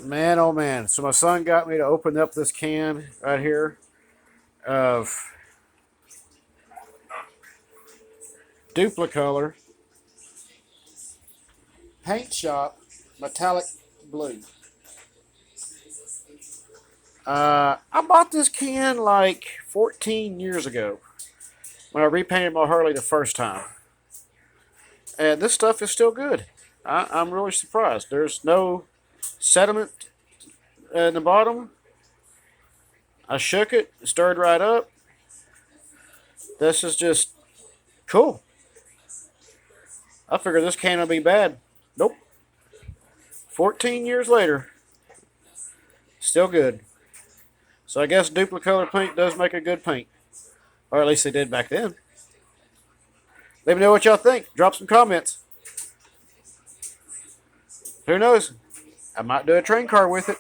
Man, oh man. So my son got me to open up this can right here of duplicolor paint shop metallic blue. I bought this can like 14 years ago when I repainted my Harley the first time. And this stuff is still good. I'm really surprised. There's no sediment in the bottom. I shook it, stirred right up. This is just cool. I figured this can would be bad. Nope. 14 years later, still good. So I guess duplicolor paint does make a good paint. Or at least they did back then. Let me know what y'all think. Drop some comments. Who knows? I might do a train car with it.